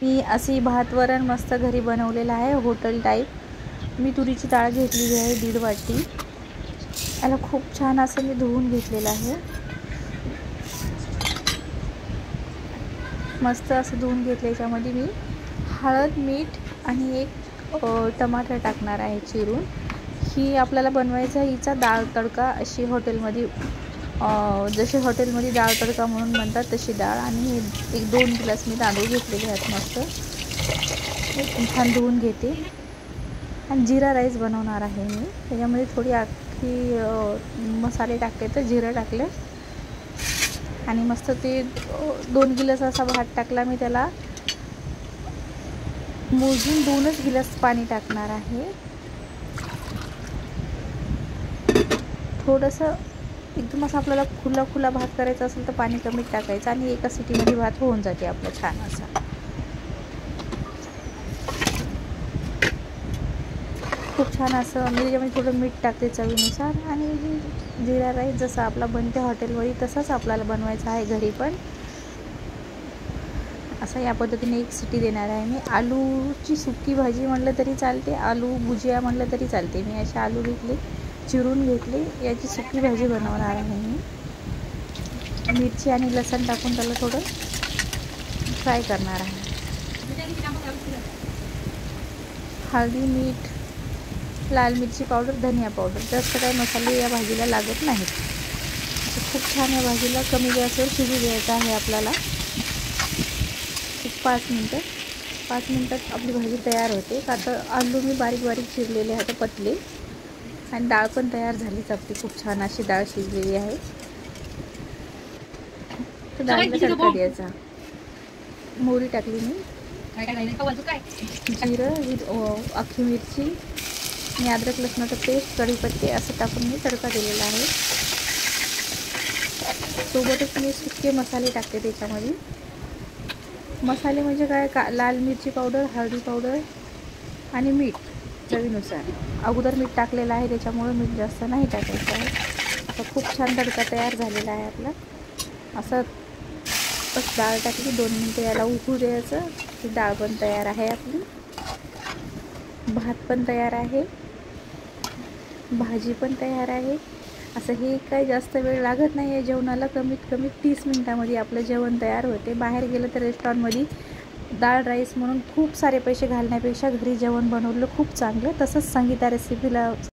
मी अशी भात वरण मस्त घरी बनवलेलं आहे, हॉटेल टाईप। मी तुरीची डाळ घेतलेली आहे 1.5 वाटी। याला खूप छान असं मी धुवून घेतलेलं आहे। मस्त असं धुवून घेतलं। याच्यामध्ये मी हळद, मीठ आणि एक टमाटर टाकणार आहे चिरून। ही आपल्याला बनवायचा हिचा डाळ तडका, अशी हॉटेलमध्ये जसे हॉटेलमध्ये डाळ तडका म्हणून म्हणतात तशी डाळ। आणि 1-2 ग्लास मी तांदूळ घेतलेले आहेत। मस्त छान धुवून घेते। आणि जिरा राईस बनवणार आहे मी। त्याच्यामध्ये थोडी अख्खी मसाले टाकले, तर जिरं टाकले आणि मस्त ते 2 गिलास असा भात टाकला मी। त्याला मोजून 2च गिलास पाणी टाकणार आहे। थोडंसं एकदम असं आपल्याला खुला भात करायचा असेल तर पाणी कमी टाकायचं आणि एका सिटीमध्ये भात होऊन जाते आपला छान असा। खूप छान असं मी त्याच्यामध्ये थोडं मीठ टाकते चवीनुसार। आणि जिरा राईस जसं आपला बनते हॉटेलमध्ये तसंच आपल्याला बनवायचं आहे घरी पण। असं या पद्धतीने एक सिटी देणार आहे मी। आलूची सुकी भाजी म्हटलं तरी चालते, आलू भुजिया म्हटलं तरी चालते। मी असे आलू घेतले, चिरून घेतले, याची सुकी भाजी बनवणार आहे मी। मिरची आणि लसूण टाकून त्याला थोडं फ्राय करणार आहे। हळदी, मीठ, लाल मिरची पावडर, धनिया पावडर, जास्त काही मसाले या भाजीला लागत नाहीत। खूप छान या भाजीला कमी गॅसवर शिजू द्यायचं आहे आपल्याला। 5 मिनटात आपली भाजी तयार होते। का तर आलू मी बारीक चिरलेले आहेत पतले, आणि डाळ पण तयार झालीच आपली। खूप छान अशी डाळ शिजलेली आहे। तर डाळीला तडका द्यायचा। मोहरी टाकली मी, जिरं, अख्खी मिरची आणि अद्रक लसणाचं पेस्ट, कढीपत्ते असं टाकून मी तडका दिलेला आहे। सोबतच मी सुके मसाले टाकते त्याच्यामध्ये। मसाले म्हणजे काय, लाल मिरची पावडर, हळदी पावडर आणि मीठ चवीनुसार। अगोदर मीठ टाकलेलं आहे त्याच्यामुळे मीठ जास्त नाही टाकायचं आहे। आता खूप छान तडका तयार झालेला आहे आपला। असं बस डाळ टाकली, 2 मिनटं याला उकळू द्यायचं। ही डाळ पण तयार आहे आपली, भात पण तयार आहे, भाजी पण तयार आहे। असं हे काही जास्त वेळ लागत नाही आहे जेवणाला। कमीत कमी 30 मिनटामध्ये आपलं जेवण तयार होते। बाहेर गेलं तर रेस्टॉरंटमध्ये डाळ राईस म्हणून खूप सारे पैसे घालण्यापेक्षा घरी जेवण बनवलं खूप चांगलं। तसंच संगीता रेसिपीला